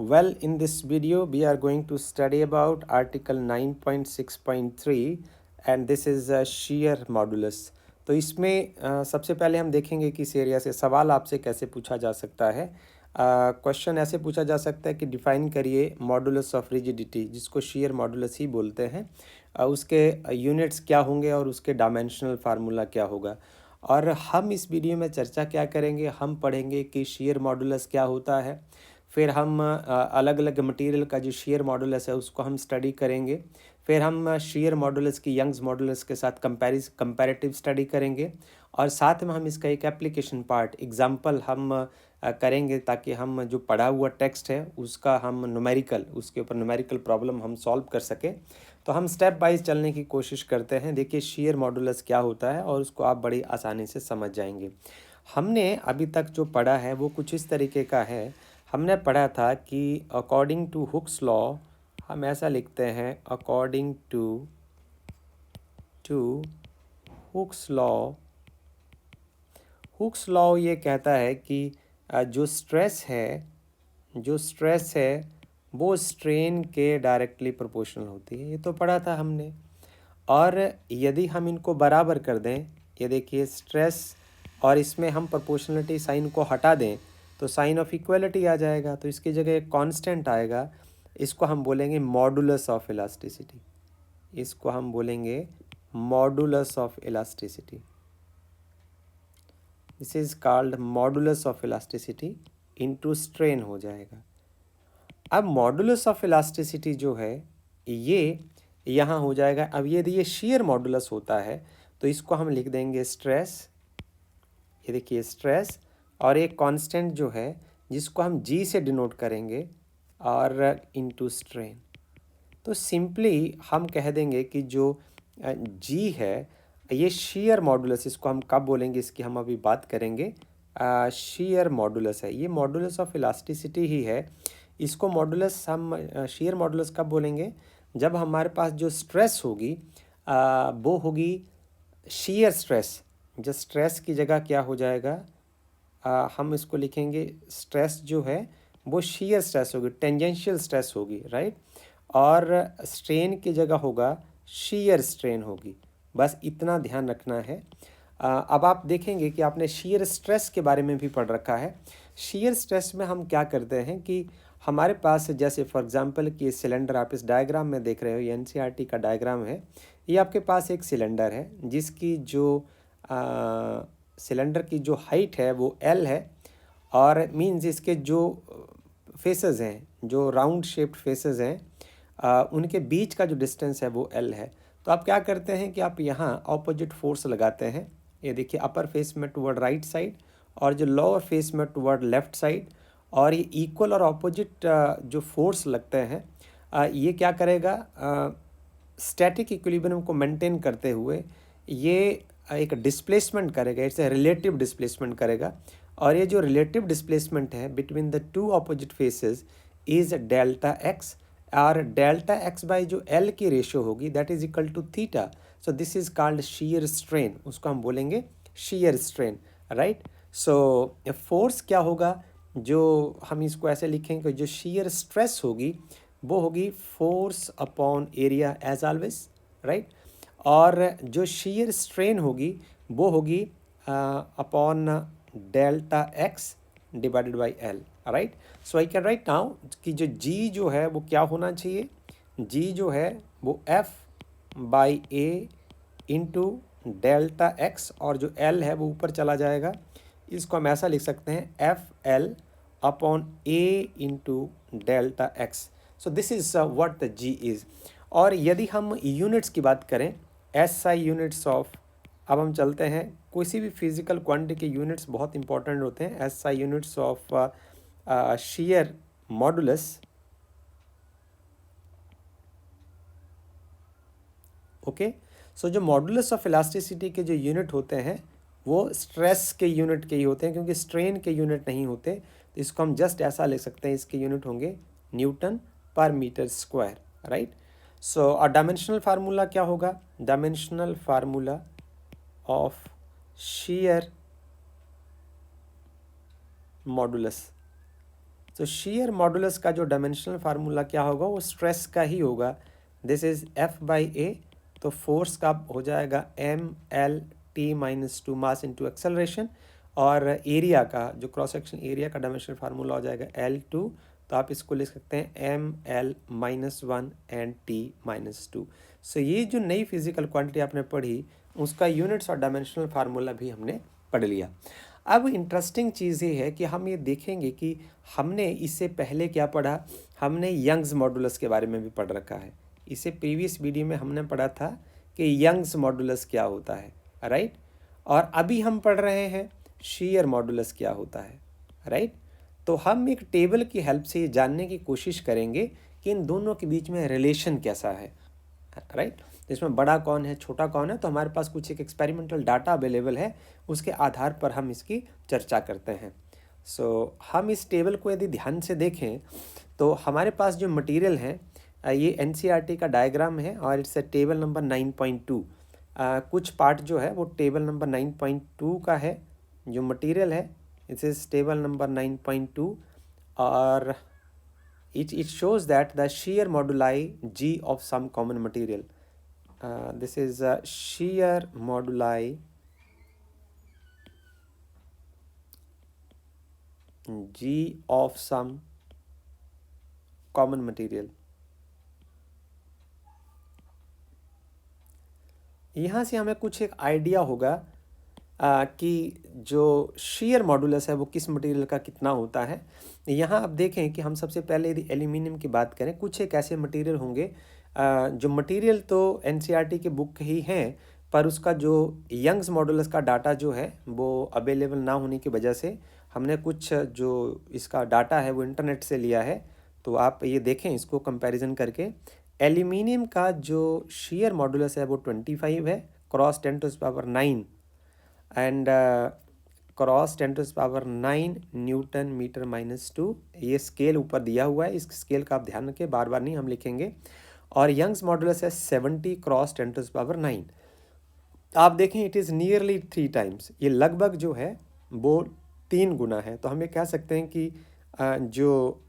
Well, in this video, we are going to study about Article 9.6.3 and this is shear modulus. तो इसमें सबसे पहले हम देखेंगे कि इस एरिया से सवाल आपसे कैसे पूछा जा सकता है। क्वेश्चन ऐसे पूछा जा सकता है कि डिफाइन करिए मॉडुलस ऑफ रिजिडिटी, जिसको shear मॉडुलस ही बोलते हैं। उसके यूनिट्स क्या होंगे और उसके डायमेंशनल फार्मूला क्या होगा। और हम इस वीडियो में चर्चा क्या करेंगे, हम पढ़ेंगे कि shear मॉडुलस क्या होता है। फिर हम अलग अलग मटेरियल का जो shear मॉडुलस है उसको हम स्टडी करेंगे। फिर हम shear मॉडुलस की यंग्स मॉडुलस के साथ कंपैरेटिव स्टडी करेंगे। और साथ में हम इसका एक एप्लीकेशन पार्ट एग्जांपल हम करेंगे, ताकि हम जो पढ़ा हुआ टेक्स्ट है उसका हम उसके ऊपर न्यूमेरिकल प्रॉब्लम हम सॉल्व कर सकें। तो हम स्टेप वाइज चलने की कोशिश करते हैं। देखिए shear मॉडुलस क्या होता है और उसको आप बड़ी आसानी से समझ जाएंगे। हमने अभी तक जो पढ़ा है वो कुछ इस तरीके का है। हमने पढ़ा था कि अकॉर्डिंग टू हुक्स लॉ, हम ऐसा लिखते हैं according to Hooke's law. Hooke's law ये कहता है कि जो स्ट्रेस है वो स्ट्रेन के डायरेक्टली प्रोपोर्शनल होती है। ये तो पढ़ा था हमने। और यदि हम इनको बराबर कर दें, ये देखिए स्ट्रेस और इसमें हम प्रोपोर्शनलिटी साइन को हटा दें तो साइन ऑफ इक्वलिटी आ जाएगा। तो इसकी जगह एक कांस्टेंट आएगा, इसको हम बोलेंगे मॉडुलस ऑफ इलास्टिसिटी। इसको हम बोलेंगे modulus of elasticity. This is called modulus of elasticity into strain हो जाएगा। अब मॉडुलस ऑफ इलास्टिसिटी जो है ये यहाँ हो जाएगा। अब यदि ये shear मॉडुलस होता है तो इसको हम लिख देंगे स्ट्रेस। ये देखिए स्ट्रेस और एक कांस्टेंट जो है जिसको हम G से डिनोट करेंगे और इनटू स्ट्रेन। तो सिंपली हम कह देंगे कि जो G है ये shear मॉडुलस, इसको हम कब बोलेंगे इसकी हम अभी बात करेंगे। shear मॉडुलस है, ये मॉडुलस ऑफ इलास्टिसिटी ही है। इसको मॉडुलस हम shear मॉडुलस कब बोलेंगे, जब हमारे पास जो स्ट्रेस होगी वो होगी shear स्ट्रेस। जो स्ट्रेस की जगह क्या हो जाएगा, हम इसको लिखेंगे स्ट्रेस जो है वो shear स्ट्रेस होगी, टेंजेंशियल स्ट्रेस होगी, राइट। और स्ट्रेन की जगह होगा shear स्ट्रेन होगी। बस इतना ध्यान रखना है। अब आप देखेंगे कि आपने shear स्ट्रेस के बारे में भी पढ़ रखा है। shear स्ट्रेस में हम क्या करते हैं कि हमारे पास जैसे फॉर एग्जांपल कि सिलेंडर आप इस डायग्राम में देख रहे हो, ये एनसीईआरटी का डायग्राम है। ये आपके पास एक सिलेंडर है जिसकी जो सिलेंडर की जो हाइट है वो L है, और मीन्स इसके जो फेसेस हैं, जो राउंड शेप्ड फेसेस हैं, उनके बीच का जो डिस्टेंस है वो L है। तो आप क्या करते हैं कि आप यहाँ ऑपोजिट फोर्स लगाते हैं। ये देखिए अपर फेस में टुवर्ड राइट साइड और जो लोअर फेस में टुवर्ड लेफ्ट साइड, और ये इक्वल और ऑपोजिट जो फोर्स लगते हैं ये क्या करेगा, स्टैटिक इक्विलिब्रियम को मेंटेन करते हुए ये एक डिस्प्लेसमेंट करेगा। इट्स ए रिलेटिव डिस्प्लेसमेंट करेगा। और ये जो रिलेटिव डिस्प्लेसमेंट है between the two opposite faces is delta X, और डेल्टा एक्स बाई जो L की रेशियो होगी that is equal to theta. So this is called shear strain, उसको हम बोलेंगे shear strain, right. So force क्या होगा, जो हम इसको ऐसे लिखेंगे कि जो shear स्ट्रेस होगी वो होगी force upon area as always, right. और जो shear स्ट्रेन होगी वो होगी upon delta X divided by L, right. So I can write now कि जो G जो है वो क्या होना चाहिए, G जो है वो F by A into delta X, और जो L है वो ऊपर चला जाएगा। इसको हम ऐसा लिख सकते हैं FL upon A into delta x. So this is what the G is. और यदि हम यूनिट्स की बात करें, SI यूनिट्स ऑफ, अब हम चलते हैं, किसी भी फिजिकल क्वांटिटी के यूनिट्स बहुत इंपॉर्टेंट होते हैं। SI units of shear modulus, okay. So जो मॉडुलस ऑफ इलास्टिसिटी के जो यूनिट होते हैं वो स्ट्रेस के यूनिट के ही होते हैं, क्योंकि स्ट्रेन के यूनिट नहीं होते। तो इसको हम जस्ट ऐसा लिख सकते हैं, इसके यूनिट होंगे न्यूटन पर मीटर स्क्वायर, राइट। सो और डायमेंशनल फार्मूला क्या होगा, dimensional formula of shear modulus. तो shear मॉडुलस का जो डायमेंशनल फार्मूला क्या होगा, वो स्ट्रेस का ही होगा. This is F/A. तो फोर्स का हो जाएगा mL/T-2 मास इंटू एक्सेलरेशन, और एरिया का जो क्रॉस सेक्शन एरिया का डायमेंशनल फार्मूला हो जाएगा L2. तो आप इसको लिख सकते हैं mL-1 एंड T-2. सो ये जो नई फिजिकल क्वांटिटी आपने पढ़ी, उसका यूनिट्स और डायमेंशनल फार्मूला भी हमने पढ़ लिया. अब इंटरेस्टिंग चीज़ ये है कि हम ये देखेंगे कि हमने इससे पहले क्या पढ़ा. हमने यंग्स मॉडुलस के बारे में भी पढ़ रखा है. इससे प्रीवियस वीडियो में हमने पढ़ा था कि यंग्स मॉडुलस क्या होता है, राइट. और अभी हम पढ़ रहे हैं शीयर मॉडुलस क्या होता है, राइट. तो हम एक टेबल की हेल्प से ये जानने की कोशिश करेंगे कि इन दोनों के बीच में रिलेशन कैसा है, राइट. इसमें बड़ा कौन है, छोटा कौन है. तो हमारे पास कुछ एक एक्सपेरिमेंटल डाटा अवेलेबल है, उसके आधार पर हम इसकी चर्चा करते हैं. सो हम इस टेबल को यदि ध्यान से देखें तो हमारे पास जो मटेरियल है, ये NCERT का डायग्राम है और इट्स टेबल नंबर 9.2. कुछ पार्ट जो है वो टेबल नंबर 9.2 का है. जो मटेरियल है इस टेबल नंबर 9.2, और it shows that the shear moduli G of some common material. This is shear moduli G of some common material. यहाँ से हमें कुछ एक आइडिया होगा कि जो शीयर मॉडुलस है वो किस मटेरियल का कितना होता है. यहाँ आप देखें कि हम सबसे पहले यदि एल्यूमिनियम की बात करें, कुछ एक ऐसे मटेरियल होंगे जो मटेरियल तो NCERT के बुक ही हैं, पर उसका जो यंग्स मॉडुलस का डाटा जो है वो अवेलेबल ना होने की वजह से हमने कुछ जो इसका डाटा है वो इंटरनेट से लिया है. तो आप ये देखें इसको कंपैरिजन करके. एल्यूमिनियम का जो शीयर मॉडुलस है वो 25 है, cross 10⁹9 and cross 10⁹9 newton metre -2. ये स्केल ऊपर दिया हुआ है, इस स्केल का आप ध्यान रखें, बार बार नहीं हम लिखेंगे. और यंग्स मॉडुलस है 70 क्रॉस 10⁹9. आप देखें इट इज़ नियरली 3 टाइम्स, ये लगभग जो है वो 3 गुना है. तो हम ये कह सकते हैं कि जो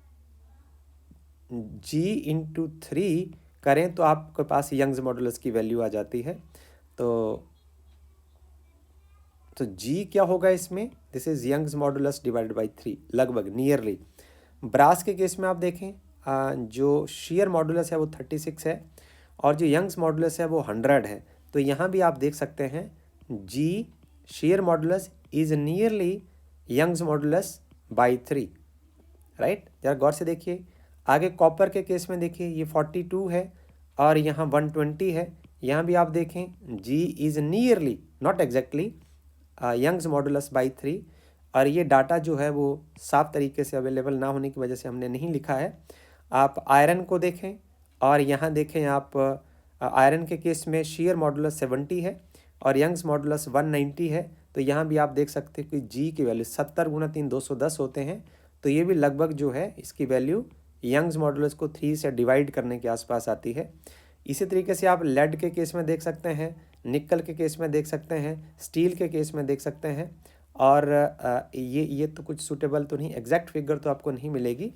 G × 3 करें तो आपके पास यंग्स मॉडुलस की वैल्यू आ जाती है. तो G क्या होगा इसमें, this is Young's modulus divided by 3, लगभग नियरली. ब्रास के केस में आप देखें जो शीयर मॉडुलस है वो 36 है और जो यंग्स मॉडुलस है वो 100 है. तो यहाँ भी आप देख सकते हैं G shear modulus is nearly Young's modulus by 3, right. जरा गौर से देखिए. आगे कॉपर के केस में देखिए, ये 42 है और यहाँ 120 है. यहाँ भी आप देखें G is nearly, not exactly, Young's modulus by 3. और ये डाटा जो है वो साफ तरीके से अवेलेबल ना होने की वजह से हमने नहीं लिखा है. आप आयरन को देखें और यहाँ देखें आप आयरन के केस में शीयर मॉडुलस 70 है और यंग्स मॉडुलस 190 है. तो यहाँ भी आप देख सकते हैं कि G की वैल्यू 70 × 3 210 होते हैं. तो ये भी लगभग जो है इसकी वैल्यू यंग्स मॉडुलस को 3 से डिवाइड करने के आसपास आती है. इसी तरीके से आप लेड के केस में देख सकते हैं, निकल के केस में देख सकते हैं, स्टील के केस में देख सकते हैं. और ये तो कुछ सूटेबल तो नहीं, एग्जैक्ट फिगर तो आपको नहीं मिलेगी,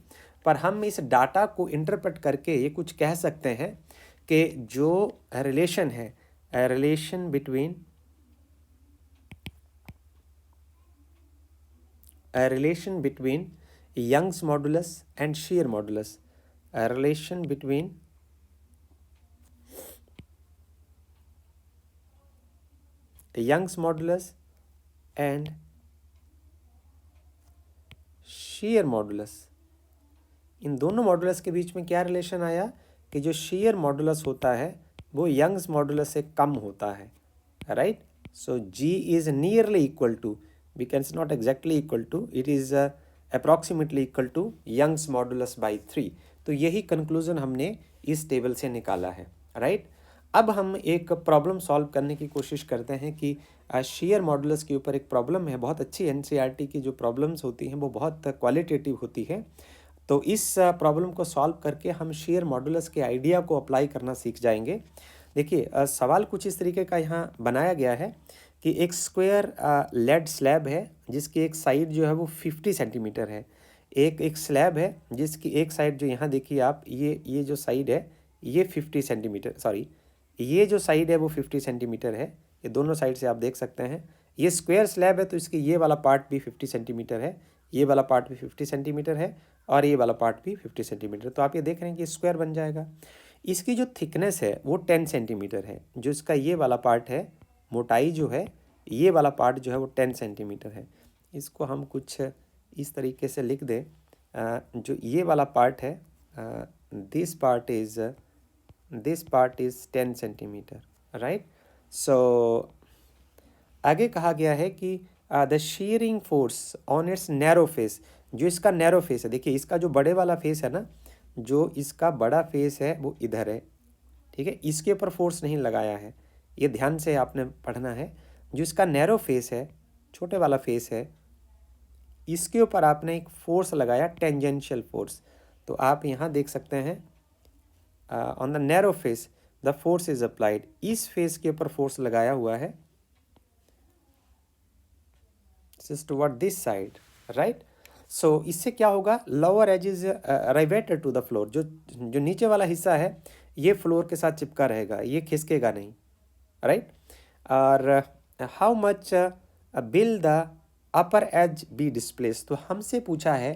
पर हम इस डाटा को इंटरप्रेट करके ये कुछ कह सकते हैं कि जो रिलेशन है, relation between Young's modulus and shear modulus, relation between Young's modulus and shear modulus. इन दोनों मॉडुलस के बीच में क्या रिलेशन आया कि जो शीयर मॉडुलस होता है वो यंग्स मॉडुलस से कम होता है, right. So G is nearly equal to, we can not exactly equal to, it is approximately equal to Young's modulus by 3. तो यही कंक्लूजन हमने इस टेबल से निकाला है, राइट. अब हम एक प्रॉब्लम सॉल्व करने की कोशिश करते हैं कि शीयर मॉडुलस के ऊपर एक प्रॉब्लम है. बहुत अच्छी NCERT की जो प्रॉब्लम्स होती हैं वो बहुत क्वालिटेटिव होती है. तो इस प्रॉब्लम को सॉल्व करके हम शीयर मॉडुलस के आइडिया को अप्लाई करना सीख जाएंगे. देखिए सवाल कुछ इस तरीके का यहाँ बनाया गया है कि एक स्क्वायर लेड स्लैब है जिसकी एक साइड जो है वो 50 सेंटीमीटर है, एक एक स्लैब है जिसकी एक साइड जो यहाँ देखिए आप, ये जो साइड है ये 50 सेंटीमीटर, सॉरी ये जो साइड है वो 50 सेंटीमीटर है। ये दोनों साइड से आप देख सकते हैं। ये स्क्वायर स्लैब है तो इसकी ये वाला पार्ट भी 50 सेंटीमीटर है, ये वाला पार्ट भी 50 सेंटीमीटर है और ये वाला पार्ट भी 50 सेंटीमीटर। तो आप ये देख रहे हैं कि स्क्वायर बन जाएगा। इसकी जो थिकनेस है वो 10 सेंटीमीटर है। जो इसका ये वाला पार्ट है, मोटाई जो है, ये वाला पार्ट जो है वो 10 सेंटीमीटर है। इसको हम कुछ इस तरीके से लिख दें, जो ये वाला पार्ट है, this part is 10 centimetre, right. So आगे कहा गया है कि the shearing force on its narrow face, जो इसका नैरो फेस है, देखिए इसका जो बड़े वाला फेस है ना, जो इसका बड़ा फेस है वो इधर है, ठीक है, इसके ऊपर फोर्स नहीं लगाया है, ये ध्यान से आपने पढ़ना है। जो इसका नैरो फेस है, छोटे वाला फेस है, इसके ऊपर आपने एक फोर्स लगाया, टेंजेंशियल फोर्स। तो आप यहाँ देख सकते हैं on the narrow face the force is applied, इस फेस के ऊपर फोर्स लगाया हुआ है, toward this side, right. So इससे क्या होगा, lower edge is riveted to the floor, जो नीचे वाला हिस्सा है ये फ्लोर के साथ चिपका रहेगा, ये खिसकेगा नहीं, राइट। और how much will the upper edge be displace, तो हमसे पूछा है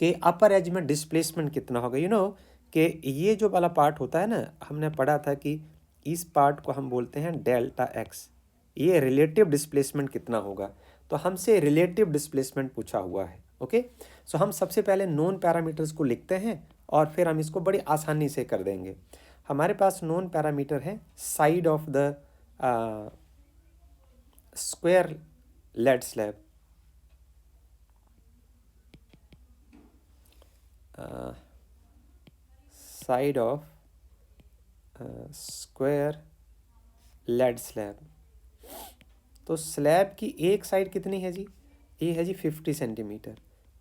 कि अपर एज में डिस्प्लेसमेंट कितना होगा। यू नो कि ये जो वाला पार्ट होता है ना, हमने पढ़ा था कि इस पार्ट को हम बोलते हैं डेल्टा एक्स, ये रिलेटिव डिस्प्लेसमेंट कितना होगा। तो हमसे रिलेटिव डिस्प्लेसमेंट पूछा हुआ है, ओके। सो हम सबसे पहले नोन पैरामीटर्स को लिखते हैं और फिर हम इसको बड़ी आसानी से कर देंगे। हमारे पास नोन पैरामीटर है side of the square lead slab, side of square lead slab. तो स्लैब की एक साइड कितनी है जी, ये है जी 50 सेंटीमीटर।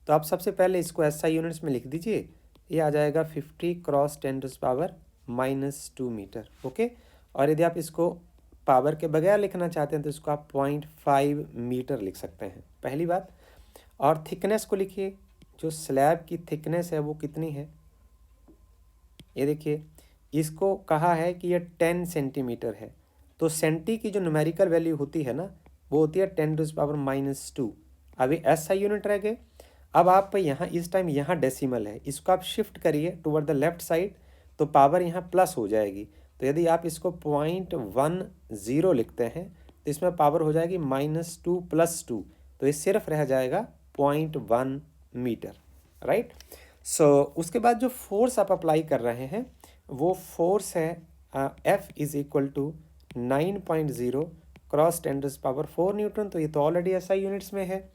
तो आप सबसे पहले इसको SI यूनिट्स में लिख दीजिए, ये आ जाएगा 50 क्रॉस 10⁻⁻² मीटर, ओके। और यदि आप इसको पावर के बगैर लिखना चाहते हैं तो इसको आप 0.5 मीटर लिख सकते हैं, पहली बात। और थिकनेस को लिखिए, जो स्लैब की थिकनेस है वो कितनी है, ये देखिए, इसको कहा है कि ये 10 सेंटीमीटर है। तो सेंटी की जो न्यूमेरिकल वैल्यू होती है ना, वो होती है 10⁻²। अभी SI यूनिट रह गए। अब आप यहाँ इस टाइम यहाँ डेसिमल है, इसको आप शिफ्ट करिए टुवर्ड द लेफ्ट साइड, तो पावर यहाँ प्लस हो जाएगी। तो यदि आप इसको 0.10 लिखते हैं तो इसमें पावर हो जाएगी -2 + 2, तो ये सिर्फ रह जाएगा 0.1 मीटर, राइट। सो उसके बाद जो फोर्स आप अप्लाई कर रहे हैं वो फोर्स है F = 9.0 क्रॉस 10⁻⁴ न्यूटन। तो ये तो ऑलरेडी SI यूनिट्स में है।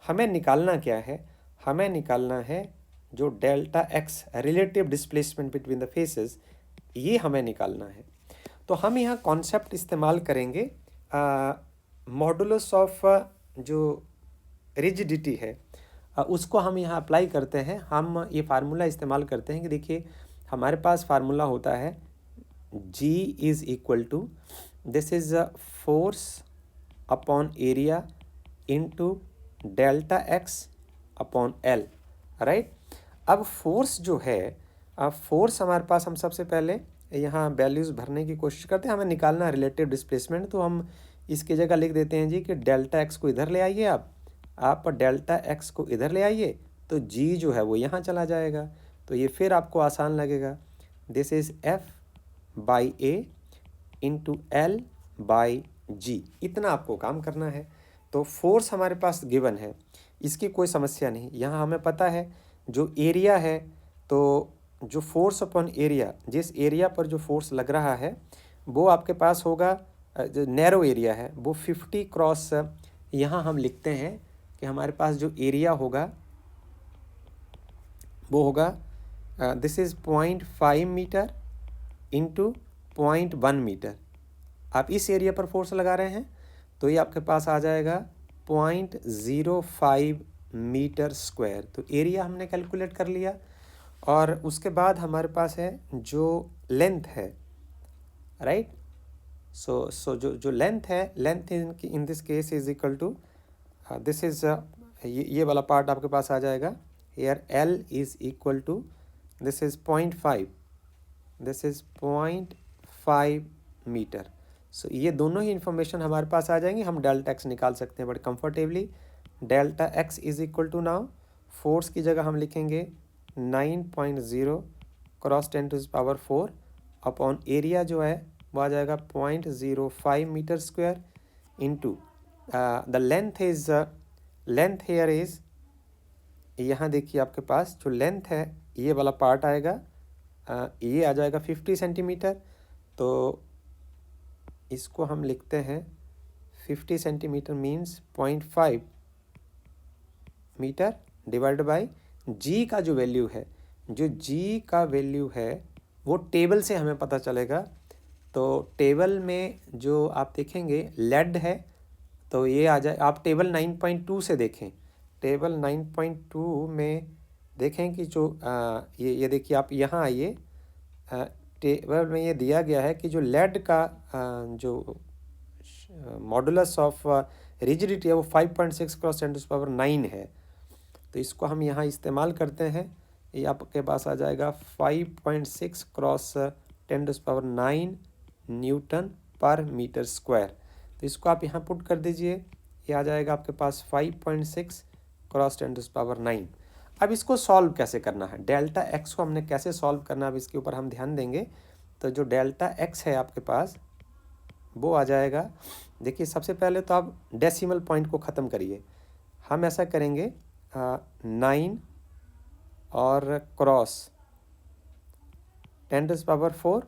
हमें निकालना क्या है, हमें निकालना है जो delta x, relative displacement between the faces, ये हमें निकालना है। तो हम यहाँ कॉन्सेप्ट इस्तेमाल करेंगे मॉडुलस ऑफ जो रिजिडिटी है, उसको हम यहाँ अप्लाई करते हैं। हम ये फार्मूला इस्तेमाल करते हैं कि देखिए हमारे पास फार्मूला होता है G = this is force upon area into delta x upon L, right. अब फोर्स जो है, फोर्स हमारे पास, हम सबसे पहले यहाँ वैल्यूज़ भरने की कोशिश करते हैं, हमें निकालना है रिलेटिव डिस्प्लेसमेंट। तो हम इसकी जगह लिख देते हैं जी कि डेल्टा एक्स को इधर ले आइए, आप डेल्टा एक्स को इधर ले आइए, तो G जो है वो यहाँ चला जाएगा। तो ये फिर आपको आसान लगेगा, this is F/A into L/G, इतना आपको काम करना है। तो फोर्स हमारे पास गिवन है, इसकी कोई समस्या नहीं। यहाँ हमें पता है जो एरिया है, तो जो फोर्स अपॉन एरिया, जिस एरिया पर जो फोर्स लग रहा है वो आपके पास होगा, जो नैरो एरिया है वो 50 क्रॉस, यहाँ हम लिखते हैं कि हमारे पास जो एरिया होगा वो होगा this is 0.5 metre into 0.1 metre. आप इस एरिया पर फोर्स लगा रहे हैं तो ये आपके पास आ जाएगा 0.05 मीटर स्क्वायर। तो एरिया हमने कैलकुलेट कर लिया। और उसके बाद हमारे पास है जो लेंथ है, राइट। सो जो लेंथ है, length in this case is equal to this is ये वाला पार्ट आपके पास आ जाएगा here L is equal to, this is 0.5, this is 0.5 metre. सो ये दोनों ही इंफॉर्मेशन हमारे पास आ जाएंगी, हम डेल्टा एक्स निकाल सकते हैं but comfortably. Delta X is equal to now force की जगह हम लिखेंगे 9.0 क्रॉस 10⁴ अपॉन एरिया जो है वो आ जाएगा 0.05 metre square into the length here is, यहाँ देखिए आपके पास जो लेंथ है ये वाला पार्ट आएगा, ये आ जाएगा 50 सेंटीमीटर. तो इसको हम लिखते हैं 50 centimetre means 0.5 metre divide by G का जो वैल्यू है, जो जी का वैल्यू है वो टेबल से हमें पता चलेगा. तो टेबल में जो आप देखेंगे लेड है, तो ये आ जाए, आप टेबल 9.2 से देखें. टेबल 9.2 में देखें कि जो ये देखिए, आप यहाँ आइए, टेबल में ये दिया गया है कि जो लेड का जो मॉडुलस ऑफ रिजिडिटी है वो 5.6 क्रॉस 10⁹ है. तो इसको हम यहाँ इस्तेमाल करते हैं, ये आपके पास आ जाएगा 5.6 क्रॉस 10⁹ न्यूटन पर मीटर स्क्वायर. तो इसको आप यहाँ पुट कर दीजिए, ये आ जाएगा आपके पास 5.6 क्रॉस 10⁹. अब इसको सॉल्व कैसे करना है, डेल्टा एक्स को हमने कैसे सॉल्व करना है, अब इसके ऊपर हम ध्यान देंगे. तो जो डेल्टा एक्स है आपके पास वो आ जाएगा, देखिए सबसे पहले तो आप डेसिमल पॉइंट को ख़त्म करिए. हम ऐसा करेंगे 9 और क्रॉस 10⁴,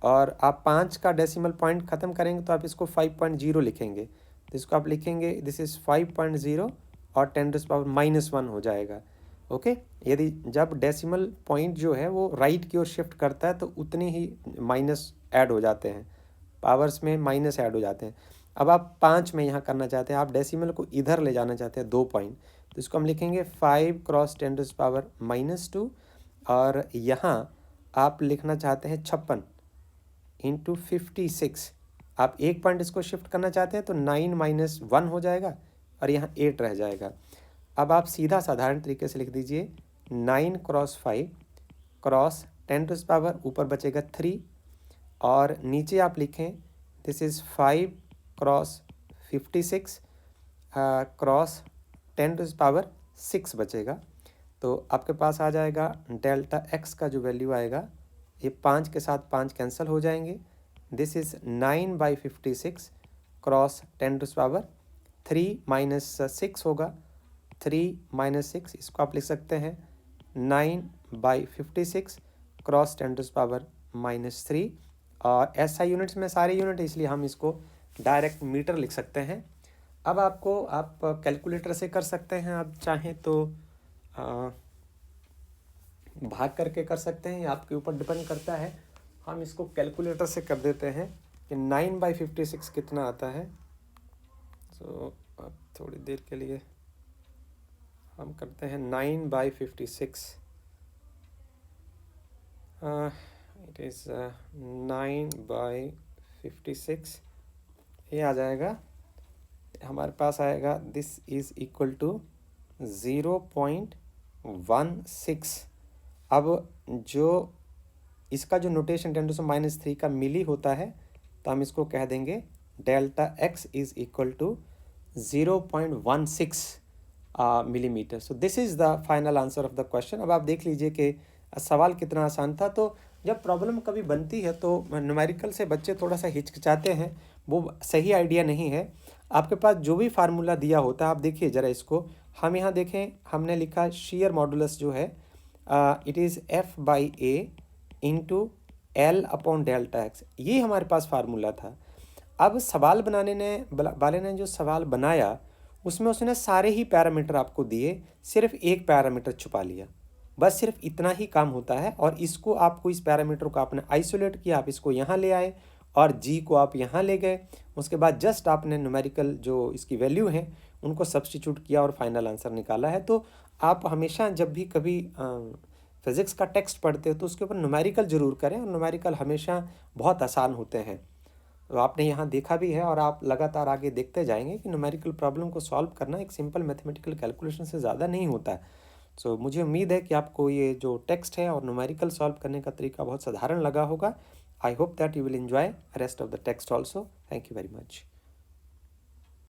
और आप 5 का डेसिमल पॉइंट ख़त्म करेंगे तो आप इसको 5.0 लिखेंगे. तो इसको आप लिखेंगे दिस इज़ 5.0 और 10⁻⁻1 हो जाएगा. ओके, यदि जब डेसिमल पॉइंट जो है वो राइट की ओर शिफ्ट करता है तो उतनी ही माइनस ऐड हो जाते हैं, पावर्स में माइनस ऐड हो जाते हैं. अब आप 5 में यहाँ करना चाहते हैं, आप डेसिमल को इधर ले जाना चाहते हैं 2 पॉइंट, तो इसको हम लिखेंगे 5 क्रॉस 10⁻⁻2, और यहाँ आप लिखना चाहते हैं 56 इंटू 56. आप 1 पॉइंट इसको शिफ्ट करना चाहते हैं तो 9 - 1 हो जाएगा और यहाँ 8 रह जाएगा. अब आप सीधा साधारण तरीके से लिख दीजिए 9 क्रॉस 5 क्रॉस 10⁻, ऊपर बचेगा 3, और नीचे आप लिखें दिस इज़ 5 क्रॉस 56 क्रॉस 10⁻6 बचेगा. तो आपके पास आ जाएगा डेल्टा एक्स का जो वैल्यू आएगा, ये 5 के साथ 5 कैंसिल हो जाएंगे. दिस इज़ 9/56 क्रॉस 10⁻3 माइनस 6 होगा, 3 - 6, इसको आप लिख सकते हैं 9/56 क्रॉस 10⁻⁻3. और एसआई यूनिट्स में सारे यूनिट, इसलिए हम इसको डायरेक्ट मीटर लिख सकते हैं. अब आपको आप कैलकुलेटर से कर सकते हैं, आप चाहें तो भाग करके कर सकते हैं, आपके ऊपर डिपेंड करता है. हम इसको कैलकुलेटर से कर देते हैं कि 9/56 कितना आता है. तो अब थोड़ी देर के लिए हम करते हैं 9/56. इट इज़ 9/56, ये आ जाएगा हमारे पास आएगा, दिस इज़ इक्वल टू 0.16. अब जो इसका जो नोटेशन 10⁻³ का मिली होता है, तो हम इसको कह देंगे delta X is equal to 0.16 millimetre. So this is the final answer of the question. अब आप देख लीजिए कि सवाल कितना आसान था. तो जब प्रॉब्लम कभी बनती है तो न्यूमेरिकल से बच्चे थोड़ा सा हिचकिचाते हैं, वो सही आइडिया नहीं है. आपके पास जो भी फार्मूला दिया होता है, आप देखिए ज़रा इसको, हम यहाँ देखें, हमने लिखा शेयर मॉडुलस जो है it is F/A into L upon delta x, ये हमारे पास फार्मूला था. अब सवाल बनाने वाले ने जो सवाल बनाया उसमें उसने सारे ही पैरामीटर आपको दिए, सिर्फ एक पैरामीटर छुपा लिया, बस सिर्फ इतना ही काम होता है. और इसको आपको, इस पैरामीटर को आपने आइसोलेट किया, आप इसको यहाँ ले आए और जी को आप यहाँ ले गए. उसके बाद जस्ट आपने न्यूमेरिकल जो इसकी वैल्यू है उनको सब्स्टिट्यूट किया और फाइनल आंसर निकाला है. तो आप हमेशा जब भी कभी फिज़िक्स का टेक्स्ट पढ़ते हो तो उसके ऊपर न्यूमेरिकल ज़रूर करें, और न्यूमेरिकल हमेशा बहुत आसान होते हैं. तो आपने यहाँ देखा भी है और आप लगातार आगे देखते जाएंगे कि न्यूमेरिकल प्रॉब्लम को सॉल्व करना एक सिंपल मैथमेटिकल कैलकुलेशन से ज़्यादा नहीं होता है. सो मुझे उम्मीद है कि आपको ये जो टेक्स्ट है और न्यूमेरिकल सॉल्व करने का तरीका बहुत साधारण लगा होगा. I hope that you will enjoy rest of the text also. Thank you very much.